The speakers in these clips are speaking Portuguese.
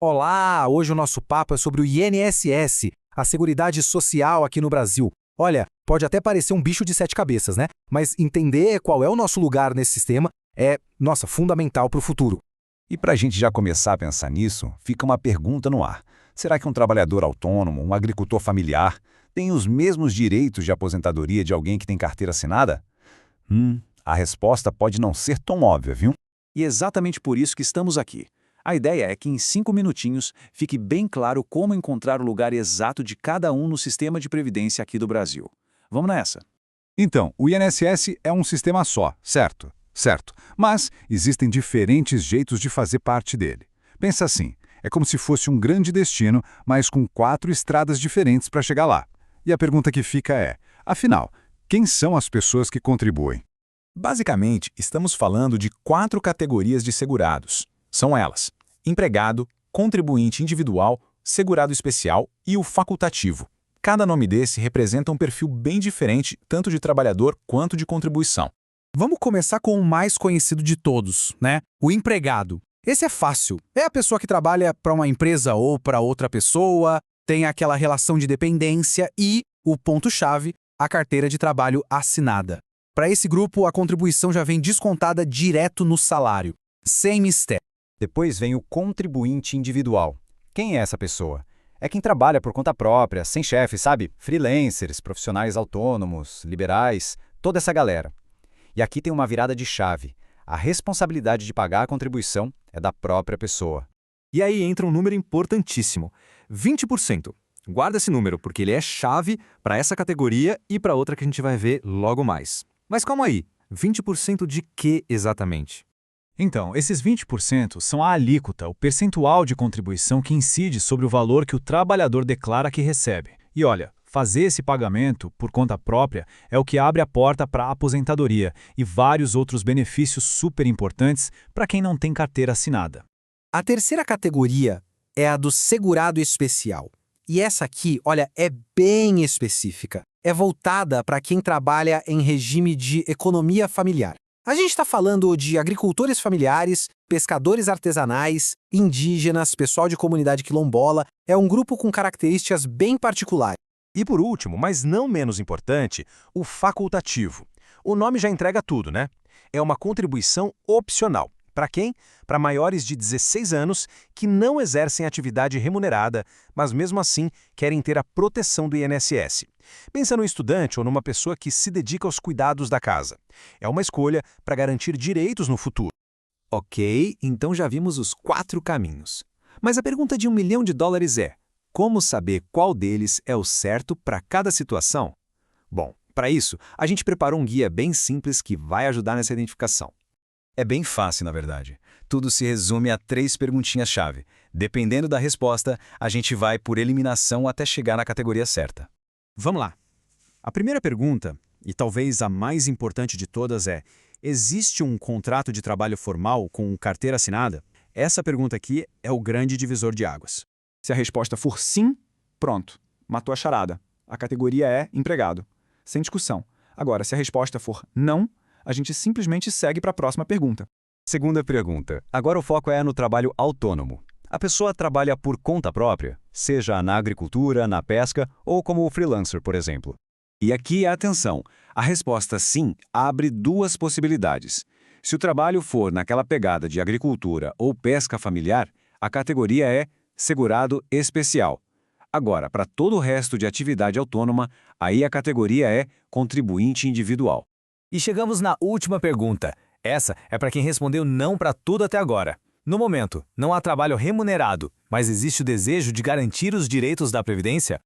Olá! Hoje o nosso papo é sobre o INSS, a Seguridade Social aqui no Brasil. Olha, pode até parecer um bicho de sete cabeças, né? Mas entender qual é o nosso lugar nesse sistema é, nossa, fundamental para o futuro. E para a gente já começar a pensar nisso, fica uma pergunta no ar. Será que um trabalhador autônomo, um agricultor familiar, tem os mesmos direitos de aposentadoria de alguém que tem carteira assinada? A resposta pode não ser tão óbvia, viu? E é exatamente por isso que estamos aqui. A ideia é que em 5 minutinhos fique bem claro como encontrar o lugar exato de cada um no sistema de previdência aqui do Brasil. Vamos nessa! Então, o INSS é um sistema só, certo? Certo. Mas existem diferentes jeitos de fazer parte dele. Pensa assim, é como se fosse um grande destino, mas com 4 estradas diferentes para chegar lá. E a pergunta que fica é, afinal, quem são as pessoas que contribuem? Basicamente, estamos falando de 4 categorias de segurados. São elas: empregado, contribuinte individual, segurado especial e o facultativo. Cada nome desse representa um perfil bem diferente, tanto de trabalhador quanto de contribuição. Vamos começar com o mais conhecido de todos, né? O empregado. Esse é fácil. É a pessoa que trabalha para uma empresa ou para outra pessoa, tem aquela relação de dependência e, o ponto-chave, a carteira de trabalho assinada. Para esse grupo, a contribuição já vem descontada direto no salário, sem mistério. Depois vem o contribuinte individual. Quem é essa pessoa? É quem trabalha por conta própria, sem chefe, sabe? Freelancers, profissionais autônomos, liberais, toda essa galera. E aqui tem uma virada de chave. A responsabilidade de pagar a contribuição é da própria pessoa. E aí entra um número importantíssimo: 20%. Guarda esse número, porque ele é chave para essa categoria e para outra que a gente vai ver logo mais. Mas calma aí, 20% de quê exatamente? Então, esses 20% são a alíquota, o percentual de contribuição que incide sobre o valor que o trabalhador declara que recebe. E olha, fazer esse pagamento por conta própria é o que abre a porta para a aposentadoria e vários outros benefícios super importantes para quem não tem carteira assinada. A terceira categoria é a do segurado especial. E essa aqui, olha, é bem específica. É voltada para quem trabalha em regime de economia familiar. A gente está falando de agricultores familiares, pescadores artesanais, indígenas, pessoal de comunidade quilombola. É um grupo com características bem particulares. E por último, mas não menos importante, o facultativo. O nome já entrega tudo, né? É uma contribuição opcional. Para quem? Para maiores de 16 anos que não exercem atividade remunerada, mas mesmo assim querem ter a proteção do INSS. Pensa num estudante ou numa pessoa que se dedica aos cuidados da casa. É uma escolha para garantir direitos no futuro. Ok, então já vimos os 4 caminhos. Mas a pergunta de $1 milhão é: como saber qual deles é o certo para cada situação? Bom, para isso, a gente preparou um guia bem simples que vai ajudar nessa identificação. É bem fácil, na verdade. Tudo se resume a 3 perguntinhas-chave. Dependendo da resposta, a gente vai por eliminação até chegar na categoria certa. Vamos lá. A primeira pergunta, e talvez a mais importante de todas, é: existe um contrato de trabalho formal com carteira assinada? Essa pergunta aqui é o grande divisor de águas. Se a resposta for sim, pronto, matou a charada. A categoria é empregado. Sem discussão. Agora, se a resposta for não, a gente simplesmente segue para a próxima pergunta. Segunda pergunta. Agora o foco é no trabalho autônomo. A pessoa trabalha por conta própria, seja na agricultura, na pesca ou como freelancer, por exemplo. E aqui, atenção, a resposta sim abre 2 possibilidades. Se o trabalho for naquela pegada de agricultura ou pesca familiar, a categoria é segurado especial. Agora, para todo o resto de atividade autônoma, aí a categoria é contribuinte individual. E chegamos na última pergunta. Essa é para quem respondeu não para tudo até agora. No momento, não há trabalho remunerado, mas existe o desejo de garantir os direitos da Previdência?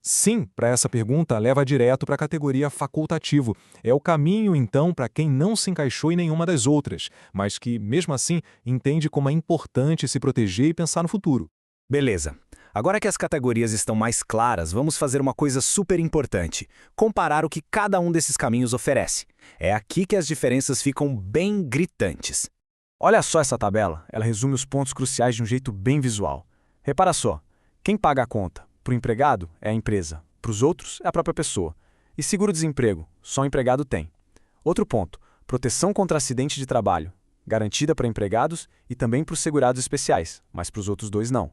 Sim, para essa pergunta leva direto para a categoria facultativo. É o caminho, então, para quem não se encaixou em nenhuma das outras, mas que, mesmo assim, entende como é importante se proteger e pensar no futuro. Beleza. Agora que as categorias estão mais claras, vamos fazer uma coisa super importante: comparar o que cada um desses caminhos oferece. É aqui que as diferenças ficam bem gritantes. Olha só essa tabela, ela resume os pontos cruciais de um jeito bem visual. Repara só, quem paga a conta? Para o empregado é a empresa, para os outros é a própria pessoa. E seguro-desemprego, só o empregado tem. Outro ponto, proteção contra acidente de trabalho. garantida para empregados e também para os segurados especiais, mas para os outros dois não.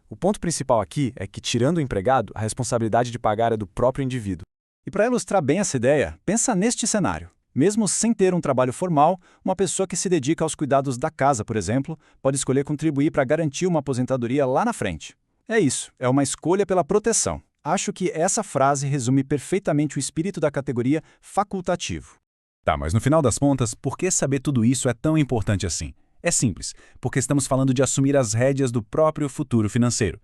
O ponto principal aqui é que, tirando o empregado, a responsabilidade de pagar é do próprio indivíduo. E para ilustrar bem essa ideia, pensa neste cenário. Mesmo sem ter um trabalho formal, uma pessoa que se dedica aos cuidados da casa, por exemplo, pode escolher contribuir para garantir uma aposentadoria lá na frente. É isso, é uma escolha pela proteção. Acho que essa frase resume perfeitamente o espírito da categoria facultativo. Tá, mas no final das contas, por que saber tudo isso é tão importante assim? É simples, porque estamos falando de assumir as rédeas do próprio futuro financeiro.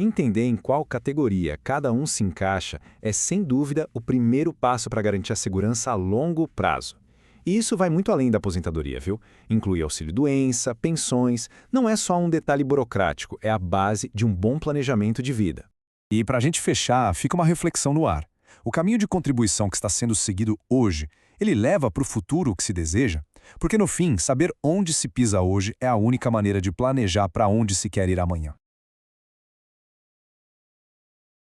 Entender em qual categoria cada um se encaixa é, sem dúvida, o primeiro passo para garantir a segurança a longo prazo. E isso vai muito além da aposentadoria, viu? Inclui auxílio-doença, pensões, não é só um detalhe burocrático, é a base de um bom planejamento de vida. E para a gente fechar, fica uma reflexão no ar. O caminho de contribuição que está sendo seguido hoje, ele leva para o futuro o que se deseja? Porque no fim, saber onde se pisa hoje é a única maneira de planejar para onde se quer ir amanhã.